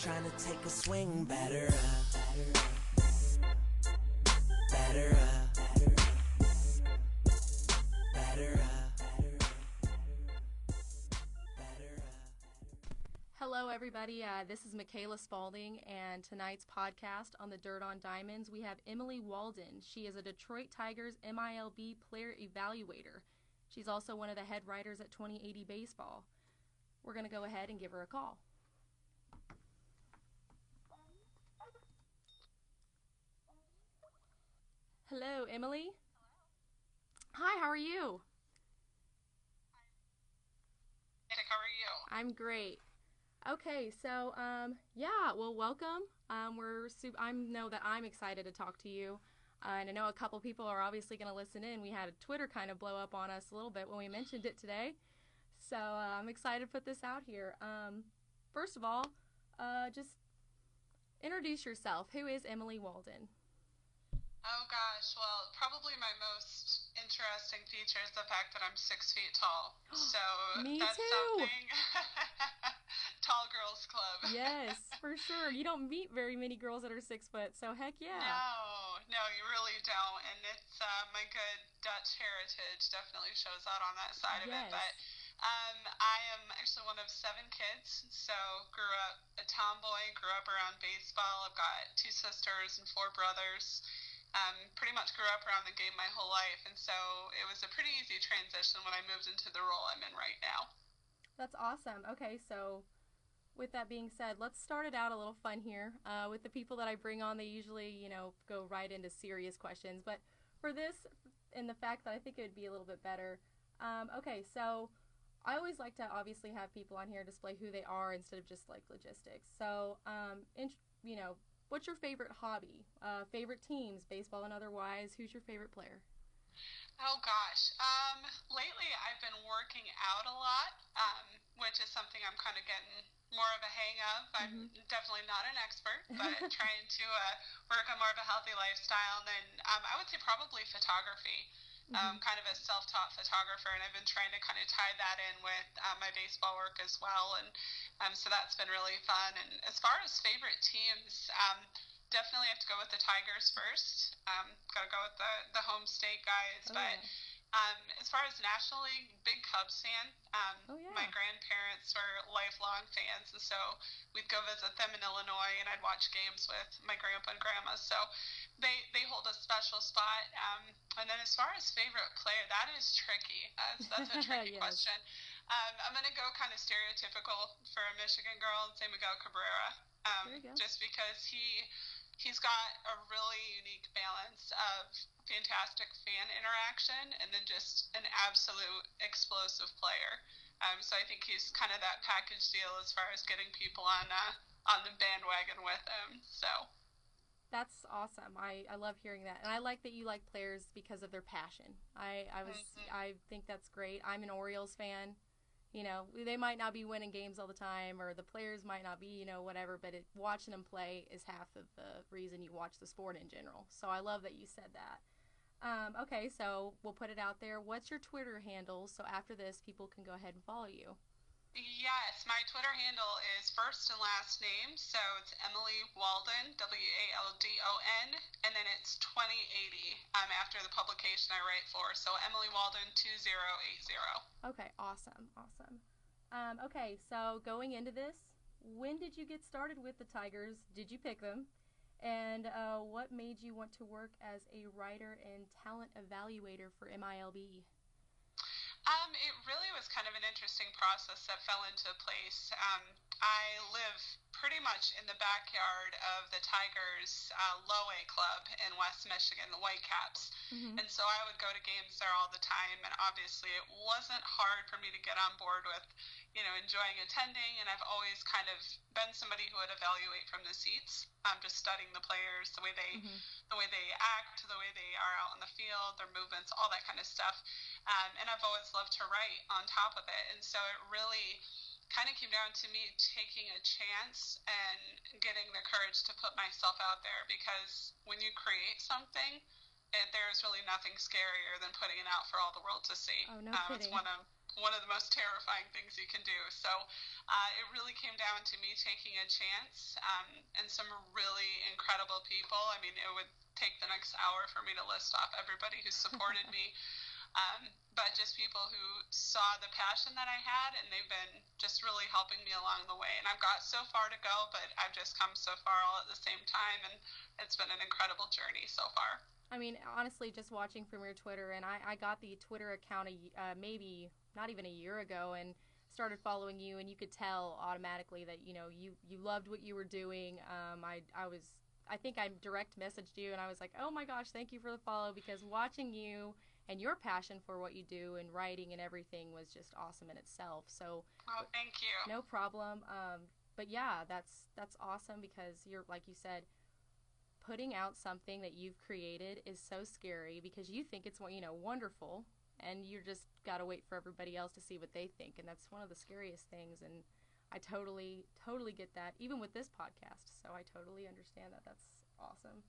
trying to take a swing. Batter up, batter up, batter up, batter up. Hello, everybody. This is Michaela Spalding, and tonight's podcast on the Dirt on Diamonds, we have Emily Waldon. She is a Detroit Tigers MILB player evaluator. She's also one of the head writers at 2080 Baseball. We're going to go ahead and give her a call. Hello, Emily. Hi, how are you? How are you? I'm great. Okay, so welcome. I know that I'm excited to talk to you, and I know a couple people are obviously going to listen in. We had a Twitter kind of blow up on us a little bit when we mentioned it today, so I'm excited to put this out here. First of all, just introduce yourself. Who is Emily Waldon? Oh gosh, well, probably my most interesting feature is the fact that I'm 6 feet tall. So Me that's too. something. Tall girls club. Yes, for sure. You don't meet very many girls that are 6 foot, so heck yeah. No, you really don't. And it's my good Dutch heritage definitely shows out on that side of it. But I am actually one of 7 kids, so grew up a tomboy, grew up around baseball. I've got 2 sisters and 4 brothers. Pretty much grew up around the game my whole life, and so it was a pretty easy transition when I moved into the role I'm in right now. That's awesome. Okay, so with that being said, let's start it out a little fun here. With the people that I bring on, they usually, go right into serious questions, but for this, and the fact that I think it would be a little bit better, okay, so I always like to obviously have people on here display who they are instead of just like logistics. So, what's your favorite hobby? Favorite teams, baseball and otherwise? Who's your favorite player? Oh gosh, lately I've been working out a lot, which is something I'm kind of getting more of a hang of. I'm definitely not an expert, but trying to work on more of a healthy lifestyle. And then I would say probably photography. Kind of a self-taught photographer, and I've been trying to kind of tie that in with my baseball work as well, and so that's been really fun. And as far as favorite teams, definitely have to go with the Tigers first. Got to go with the home state guys, as far as National League, big Cubs fan. My grandparents were lifelong fans, and so we'd go visit them in Illinois, and I'd watch games with my grandpa and grandma. So they hold a special spot. And then as far as favorite player, that is tricky. That's a tricky Yes. question. I'm going to go kind of stereotypical for a Michigan girl and say Miguel Cabrera, There you go. just because he's got a really unique balance of fantastic fan interaction and then just an absolute explosive player. So I think he's kind of that package deal as far as getting people on the bandwagon with him. So That's awesome. I love hearing that, and I like that you like players because of their passion. I think that's great. I'm an Orioles fan. They might not be winning games all the time, or the players might not be, whatever, but watching them play is half of the reason you watch the sport in general. So I love that you said that. Okay, so we'll put it out there. What's your Twitter handle, so after this, people can go ahead and follow you? yes, my Twitter handle is first and last name, so it's Emily Waldon, Waldon, and then it's 2080 after the publication I write for, so Emily Waldon 2080. Okay, awesome. Okay, so going into this, when did you get started with the Tigers? Did you pick them? And what made you want to work as a writer and talent evaluator for MILB? It really was kind of an interesting process that fell into place. I live pretty much in the backyard of the Tigers low A club in West Michigan, the Whitecaps. And so I would go to games there all the time, and obviously it wasn't hard for me to get on board with, enjoying attending, and I've always kind of been somebody who would evaluate from the seats, just studying the players, the way they act, the way they are out on the field, their movements, all that kind of stuff. And I've always loved to write on top of it, and so it really kind of came down to me taking a chance and getting the courage to put myself out there, because when you create something, there's really nothing scarier than putting it out for all the world to see. Oh, no It's kidding. one of the most terrifying things you can do. So it really came down to me taking a chance, and some really incredible people. I mean, it would take the next hour for me to list off everybody who supported me. But just people who saw the passion that I had, and they've been just really helping me along the way. And I've got so far to go, but I've just come so far all at the same time, and it's been an incredible journey so far. I mean, honestly, just watching from your Twitter, and I got the Twitter account maybe not even a year ago, and started following you, and you could tell automatically that you loved what you were doing. I think I direct messaged you, and I was like, oh my gosh, thank you for the follow, because watching you and your passion for what you do and writing and everything was just awesome in itself. So, Oh, thank you. no problem. But yeah, that's awesome, because you're, like you said, putting out something that you've created is so scary, because you think it's wonderful, and you just gotta wait for everybody else to see what they think, and that's one of the scariest things. And I totally get that, even with this podcast. So I totally understand that. That's awesome.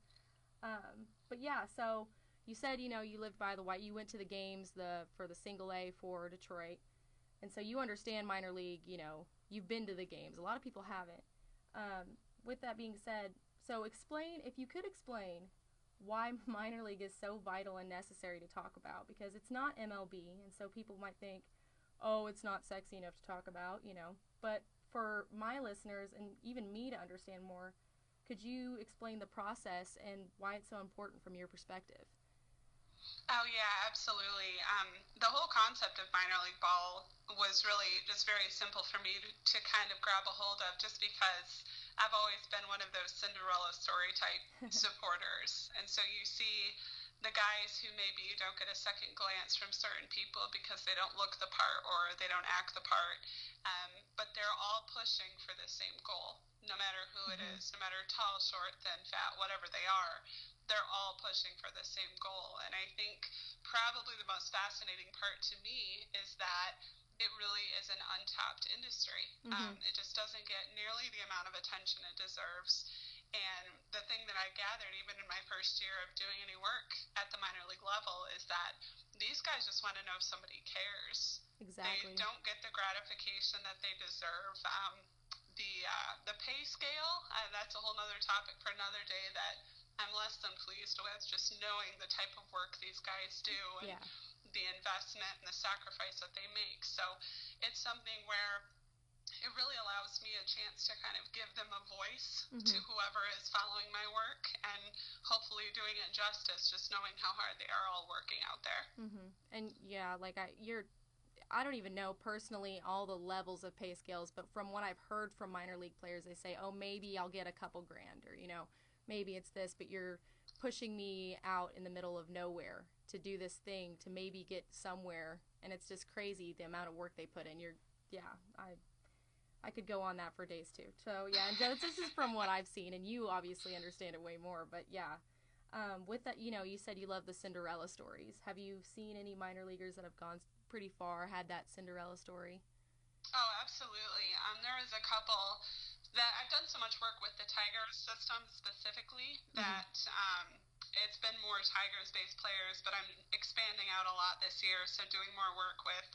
But yeah, so you said you lived by the White. You went to the games for the single A for Detroit, and so you understand minor league. You've been to the games. A lot of people haven't. With that being said, so if you could explain why minor league is so vital and necessary to talk about, because it's not MLB, and so people might think, oh, it's not sexy enough to talk about, But for my listeners and even me to understand more, could you explain the process and why it's so important from your perspective? Oh yeah, absolutely. The whole concept of minor league ball was really just very simple for me to kind of grab a hold of, just because I've always been one of those Cinderella story type supporters. And so you see the guys who maybe don't get a second glance from certain people because they don't look the part or they don't act the part, but they're all pushing for the same goal, no matter who it is, no matter tall, short, thin, fat, whatever they are. They're all pushing for the same goal. And I think probably the most fascinating part to me is that it really is an untapped industry. It just doesn't get nearly the amount of attention it deserves. And the thing that I gathered, even in my first year of doing any work at the minor league level, is that these guys just want to know if somebody cares. Exactly. They don't get the gratification that they deserve. The pay scale, that's a whole nother topic for another day that I'm less than pleased with, just knowing the type of work these guys do and the investment and the sacrifice that they make. So it's something where it really allows me a chance to kind of give them a voice to whoever is following my work, and hopefully doing it justice, just knowing how hard they are all working out there. And yeah, like I don't even know personally all the levels of pay scales, but from what I've heard from minor league players, they say, oh, maybe I'll get a couple grand, or maybe it's this, but you're pushing me out in the middle of nowhere to do this thing to maybe get somewhere, and it's just crazy the amount of work they put in. I could go on that for days too. So yeah, and this is from what I've seen, and you obviously understand it way more, but yeah. With that, you said you love the Cinderella stories. Have you seen any minor leaguers that have gone pretty far, had that Cinderella story? Oh, absolutely. There was a couple that I've done so much work with the Tigers system specifically that it's been more Tigers-based players, but I'm expanding out a lot this year, so doing more work with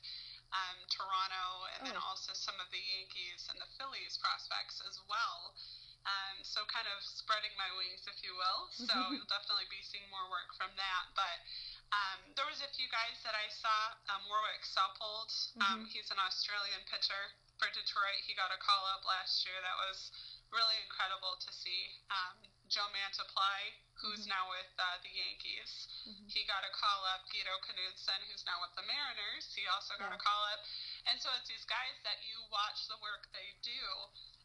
Toronto, and then also some of the Yankees and the Phillies prospects as well. So kind of spreading my wings, if you will. So you'll definitely be seeing more work from that. But there was a few guys that I saw. Warwick Saupold, he's an Australian pitcher for Detroit. He got a call up last year. That was really incredible to see. Joe Mantiply, who's now with the Yankees, he got a call up. Guido Knudsen, who's now with the Mariners, he also got a call up. And so it's these guys that you watch the work they do,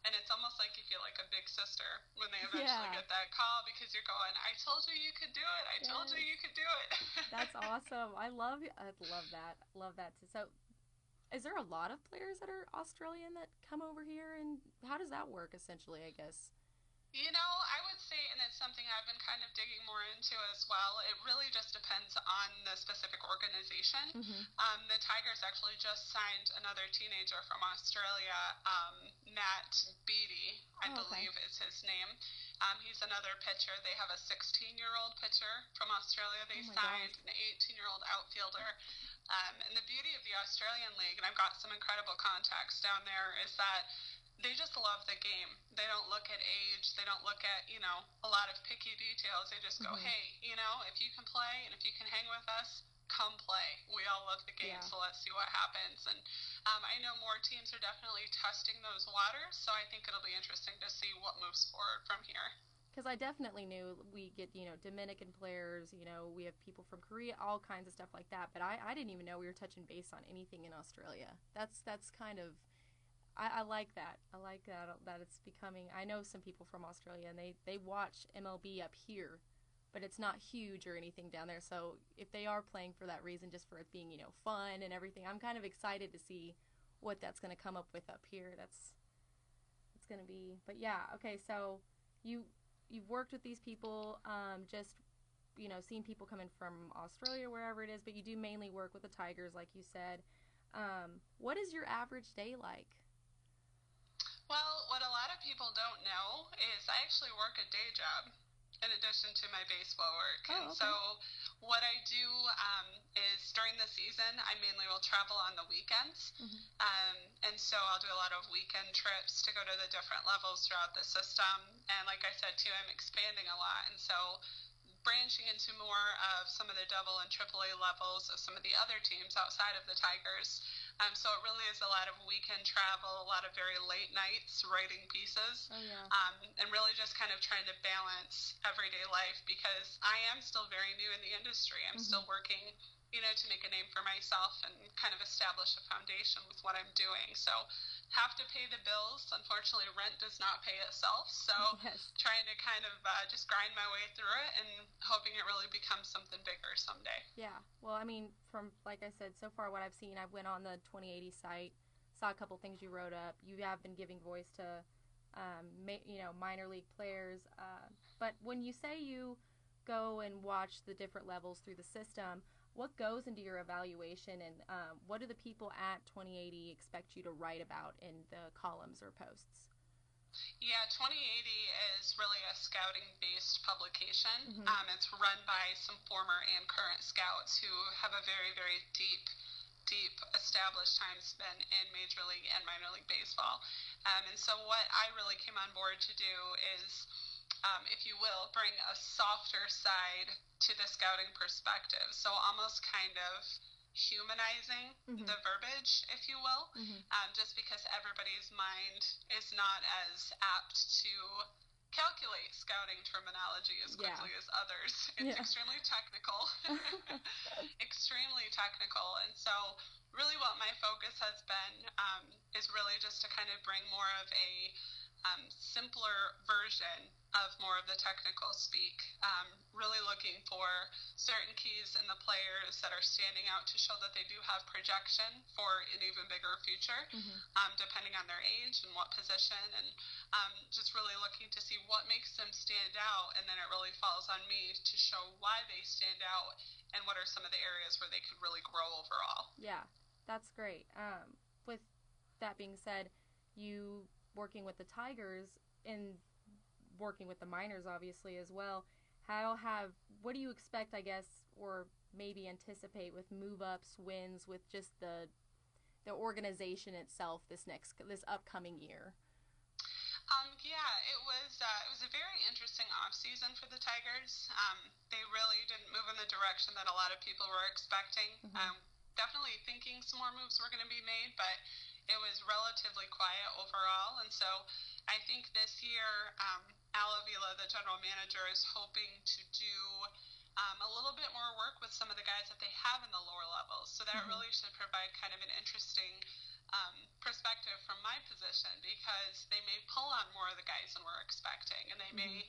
and it's almost like you feel like a big sister when they eventually get that call, because you're going, I told you you could do it. I told you you could do it. That's awesome. I love that. Love that too. So is there a lot of players that are Australian that come over here, and how does that work essentially, I guess? I would say, and it's something I've been kind of digging more into as well. It really just depends on the specific organization. The Tigers actually just signed another teenager from Australia, Matt Beattie, I believe is his name. He's another pitcher. They have a 16-year-old pitcher from Australia. They signed an 18-year-old outfielder. And the beauty of the Australian League, and I've got some incredible contacts down there, is that they just love the game. They don't look at age. They don't look at, a lot of picky details. They just go, hey, if you can play and if you can hang with us, come play. We all love the game, so let's see what happens. And I know more teams are definitely testing those waters, so I think it'll be interesting to see what moves forward from here. Because I definitely knew we get, Dominican players, we have people from Korea, all kinds of stuff like that. But I didn't even know we were touching base on anything in Australia. That's kind of, I like that. I like that it's becoming, I know some people from Australia, and they watch MLB up here, but it's not huge or anything down there. So if they are playing for that reason, just for it being, fun and everything, I'm kind of excited to see what that's going to come up with up here. It's going to be, but yeah, okay, so you've worked with these people, just, seeing people coming from Australia, wherever it is, but you do mainly work with the Tigers, like you said. What is your average day like? Well, what a lot of people don't know is I actually work a day job in addition to my baseball work. And so what I do is during the season, I mainly will travel on the weekends. And so I'll do a lot of weekend trips to go to the different levels throughout the system. And like I said, too, I'm expanding a lot. And so branching into more of some of the double and triple A levels of some of the other teams outside of the Tigers. So it really is a lot of weekend travel, a lot of very late nights writing pieces, and really just kind of trying to balance everyday life because I am still very new in the industry. I'm still working, to make a name for myself and kind of establish a foundation with what I'm doing. So have to pay the bills. Unfortunately, rent does not pay itself. So trying to kind of just grind my way through it and hoping it really becomes something bigger someday. Yeah. Well, I mean, from, like I said, so far what I've seen, I went on the 2080 site, saw a couple things you wrote up. You have been giving voice to, minor league players. But when you say you go and watch the different levels through the system, what goes into your evaluation, and what do the people at 2080 expect you to write about in the columns or posts? Yeah, 2080 is really a scouting-based publication. It's run by some former and current scouts who have a very, very deep established time spent in Major League and minor league baseball. And so what I really came on board to do is, if you will, bring a softer side to the scouting perspective. So almost kind of humanizing the verbiage, if you will, just because everybody's mind is not as apt to calculate scouting terminology as quickly as others. It's extremely technical, extremely technical. And so really what my focus has been is really just to kind of bring more of a simpler version of more of the technical speak, really looking for certain keys in the players that are standing out to show that they do have projection for an even bigger future, depending on their age and what position, and just really looking to see what makes them stand out, and then it really falls on me to show why they stand out and what are some of the areas where they could really grow overall. Yeah, that's great. With that being said, you working with the Tigers and working with the minors obviously as well, what do you expect, I guess, or maybe anticipate with move-ups, wins, with just the organization itself this upcoming year? It was a very interesting off-season for the Tigers. They really didn't move in the direction that a lot of people were expecting. Definitely thinking some more moves were going to be made, but it was relatively quiet overall. And so I think this year, Al Avila, the general manager, is hoping to do a little bit more work with some of the guys that they have in the lower levels. So that really should provide kind of an interesting perspective from my position, because they may pull on more of the guys than we're expecting, and they may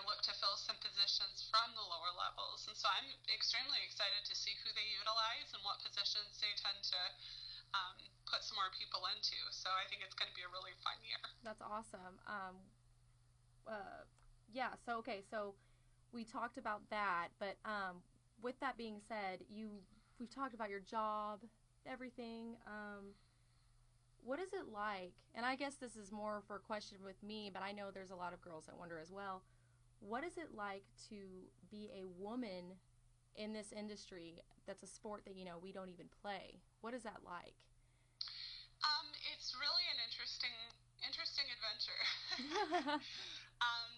look to fill some positions from the lower levels. And so I'm extremely excited to see who they utilize and what positions they tend to put some more people into. So I think it's going to be a really fun year. That's awesome. Yeah. So okay. So we talked about that, but with that being said, we've talked about your job, everything. What is it like? And I guess this is more for a question with me, but I know there's a lot of girls that wonder as well. What is it like to be a woman in this industry that's a sport that, we don't even play? What is that like? It's really an interesting adventure.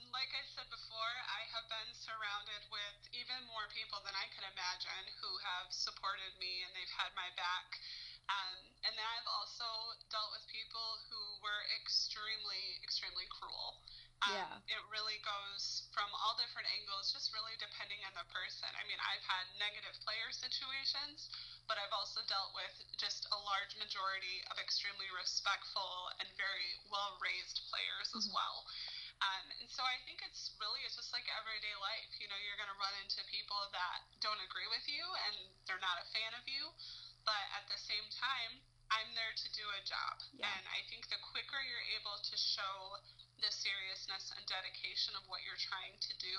Like I said before, I have been surrounded with even more people than I could imagine who have supported me and they've had my back. And then I've also dealt with people who were extremely cruel. Yeah. It really goes from all different angles, just really depending on the person. I mean, I've had negative player situations, but I've also dealt with just a large majority of extremely respectful and very well-raised players as well. And so I think it's just like everyday life. You're going to run into people that don't agree with you and they're not a fan of you, but at the same time, I'm there to do a job. Yeah. And I think the quicker you're able to show the seriousness and dedication of what you're trying to do,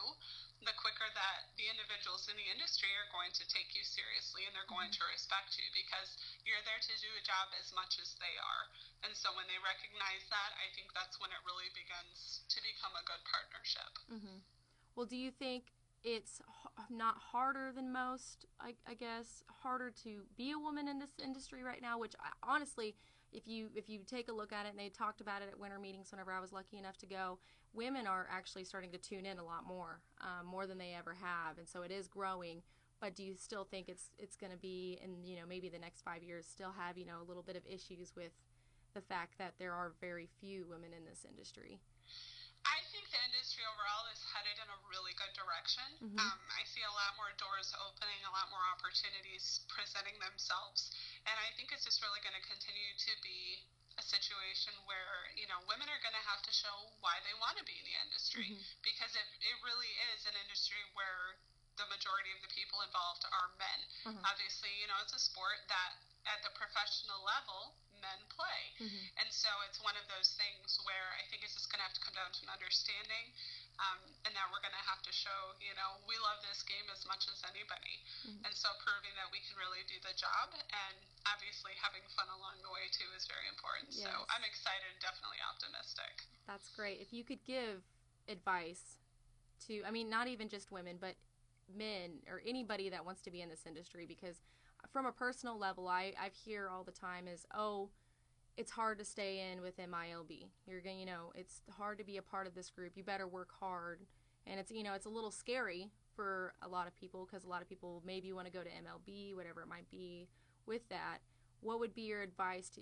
the quicker that the individuals in the industry are going to take you seriously and they're going to respect you because you're there to do a job as much as they are. And so when they recognize that, I think that's when it really begins to become a good partnership. Well, do you think it's not harder than most, I guess, harder to be a woman in this industry right now, which honestly, if you take a look at it, and they talked about it at winter meetings whenever I was lucky enough to go, women are actually starting to tune in a lot more than they ever have, and so it is growing. But do you still think it's going to be in, maybe the next 5 years still have, a little bit of issues with the fact that there are very few women in this industry? I think the industry overall is headed in a really good direction. I see a lot more doors opening, a lot more opportunities presenting themselves. And I think it's just really going to continue to be a situation where, women are going to have to show why they want to be in the industry. Because it really is an industry where the majority of the people involved are men. Obviously, it's a sport that at the professional level, men play. And so it's one of those things where I think it's just going to have to come down to an understanding, and that we're going to have to show, we love this game as much as anybody. And so proving that we can really do the job, and obviously having fun along the way too is very important. Yes. So I'm excited and definitely optimistic. That's great. If you could give advice to, not even just women, but men or anybody that wants to be in this industry, because from a personal level, I hear all the time is, it's hard to stay in with MILB. You're going, it's hard to be a part of this group. You better work hard. And it's, it's a little scary for a lot of people because a lot of people maybe want to go to MLB, whatever it might be with that. What would be your advice to,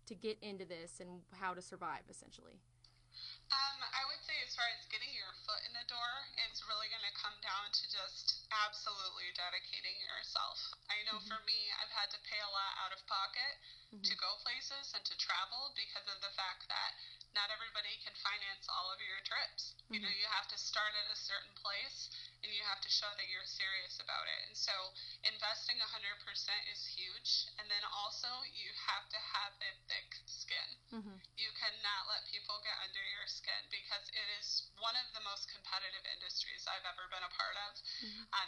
to get into this and how to survive essentially? I would say as far as getting your foot in the door, it's really going to come down to just absolutely dedicating yourself. I know for me, I've had to pay a lot out of pocket to go places and to travel because of the fact that not everybody can finance all of your trips. You have to start at a certain place and you have to show that you're serious about it. And so investing 100% is huge. And then also you have to have a thick skin. You cannot let people get under your skin because it is one of the most competitive industries I've ever been a part of.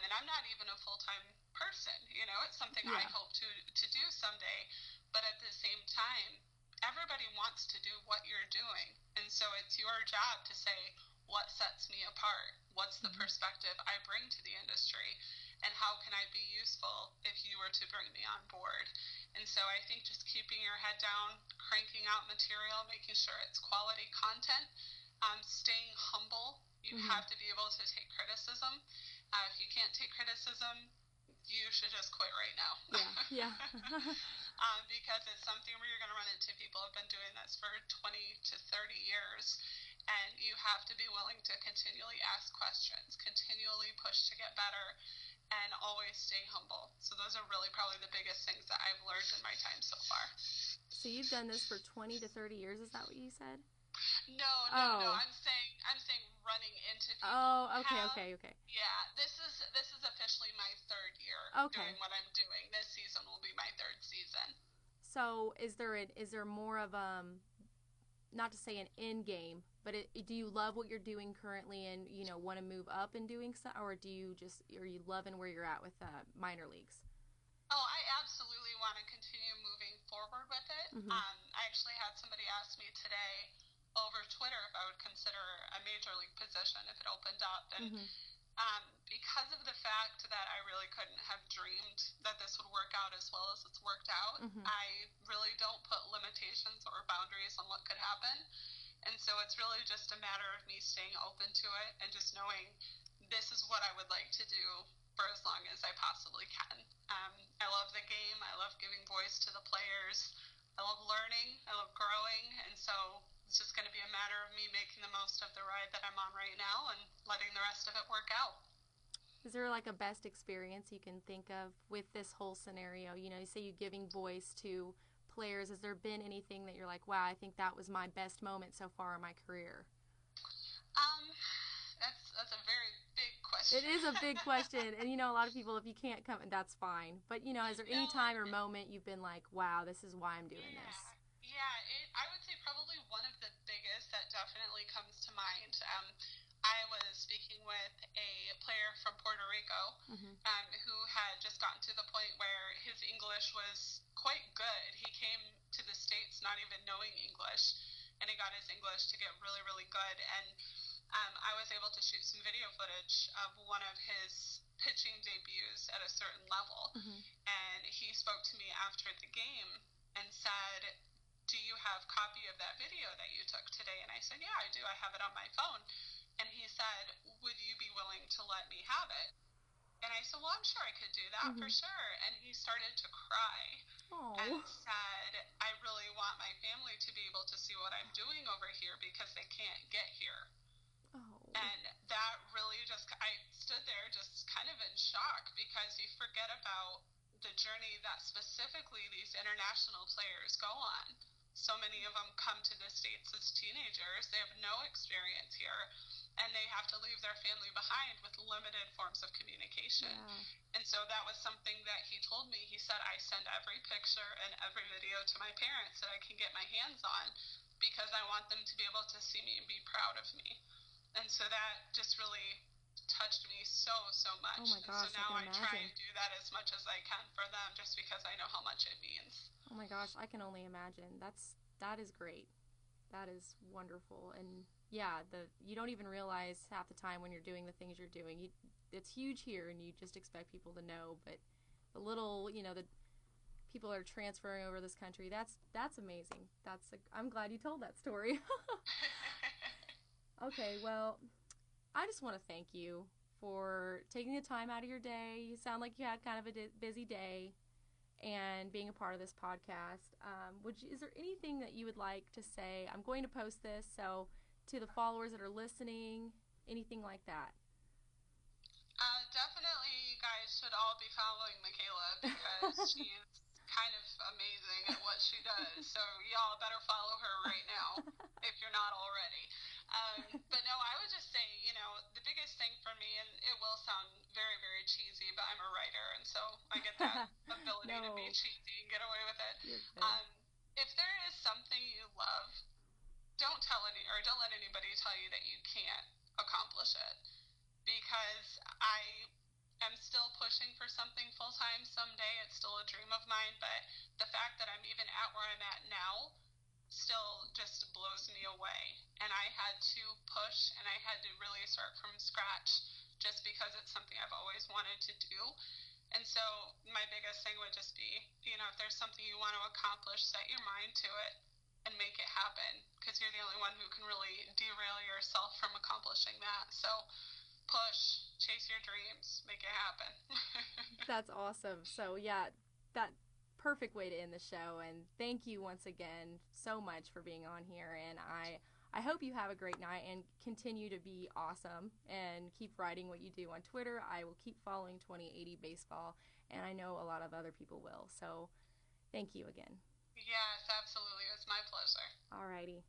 And I'm not even a full-time person. It's something I hope to do someday. But at the same time, everybody wants to do what you're doing. And so it's your job to say, what sets me apart? What's the perspective I bring to the industry? And how can I be useful if you were to bring me on board? And so I think just keeping your head down, cranking out material, making sure it's quality content, staying humble. You have to be able to take criticism. If you can't take criticism, you should just quit right now. Yeah. Because it's something where you're going to run into people who have been doing this for 20 to 30 years. And you have to be willing to continually ask questions, continually push to get better, and always stay humble. So those are really probably the biggest things that I've learned in my time so far. So you've done this for 20 to 30 years, is that what you said? No. I'm saying running into people. Oh, okay. Yeah, this is officially my third year doing what I'm doing. This season will be my third season. So is there more of not to say an end game, but do you love what you're doing currently and, want to move up in doing so, or are you loving where you're at with minor leagues? Oh, I absolutely want to continue moving forward with it. Mm-hmm. I actually had somebody ask me today over Twitter if I would consider a major league position if it opened up. And Mm-hmm. because of the fact that I really couldn't have dreamed that this would work out as well as it's worked out, Mm-hmm. I really don't put limitations or boundaries on what could happen. And so it's really just a matter of me staying open to it and just knowing this is what I would like to do for as long as I possibly can. I love the game. I love giving voice to the players. I love learning. I love growing. And so it's just going to be a matter of me making the most of the ride that I'm on right now and letting the rest of it work out. Is there like a best experience you can think of with this whole scenario? You say you giving voice to players. Has there been anything that you're like, wow, I think that was my best moment so far in my career? That's a very big question. It is a big question, and a lot of people, if you can't come, that's fine. But is there any time or moment you've been like, wow, this is why I'm doing this? Yeah, I would say probably one of the biggest that definitely comes to mind. I was speaking with a player from Puerto Rico Mm-hmm. who had just gotten to the point where his English was quite good. He came to the States not even knowing English, and he got his English to get really, really good. And I was able to shoot some video footage of one of his pitching debuts at a certain level. Mm-hmm. And he spoke to me after the game and said, do you have a copy of that video that you took today? And I said, yeah, I do. I have it on my phone. And he said, would you be willing to let me have it? And I said, well, I'm sure I could do that for sure. And he started to cry and said, I really want my family to be able to see what I'm doing over here because they can't get here. Oh. And that really I stood there just kind of in shock because you forget about the journey that specifically these international players go on. So many of them come to the States as teenagers. They have no experience here, and they have to leave their family behind with limited forms of communication. Yeah. And so that was something that he told me. He said, I send every picture and every video to my parents that I can get my hands on because I want them to be able to see me and be proud of me. And so that just really touched me so much. Oh my gosh, and so now I I can try imagine. and do that as much as I can for them just because I know how much it means. Oh my gosh, I can only imagine. That is great. That is wonderful. And yeah, you don't even realize half the time when you're doing the things you're doing. It's huge here, and you just expect people to know. But the little, the people are transferring over this country. That's amazing. I'm glad you told that story. Okay, well, I just want to thank you for taking the time out of your day. You sound like you had kind of a busy day, and being a part of this podcast. Is there anything that you would like to say? I'm going to post this, so to the followers that are listening, anything like that. Definitely, you guys should all be following Michaela because she's kind of amazing at what she does. So y'all better follow her right now if you're not already. But no, I would just say, the biggest thing for me, and it will sound very, very cheesy, but I'm a writer, and so I get that ability to be cheesy and get away with it. If there is something you love, don't let anybody tell you that you can't accomplish it. Because I am still pushing for something full time someday. It's still a dream of mine, but the fact that I'm even at where I'm at now still just blows me away. And I had to push and I had to really start from scratch just because it's something I've always wanted to do. And so my biggest thing would just be, if there's something you want to accomplish, set your mind to it and make it happen because you're the only one who can really derail yourself from accomplishing that. So push, chase your dreams, make it happen. That's awesome. So yeah, that perfect way to end the show. And thank you once again so much for being on here. And I hope you have a great night and continue to be awesome and keep writing what you do on Twitter. I will keep following 2080 Baseball, and I know a lot of other people will. So thank you again. Yes, absolutely. It was my pleasure. Alrighty.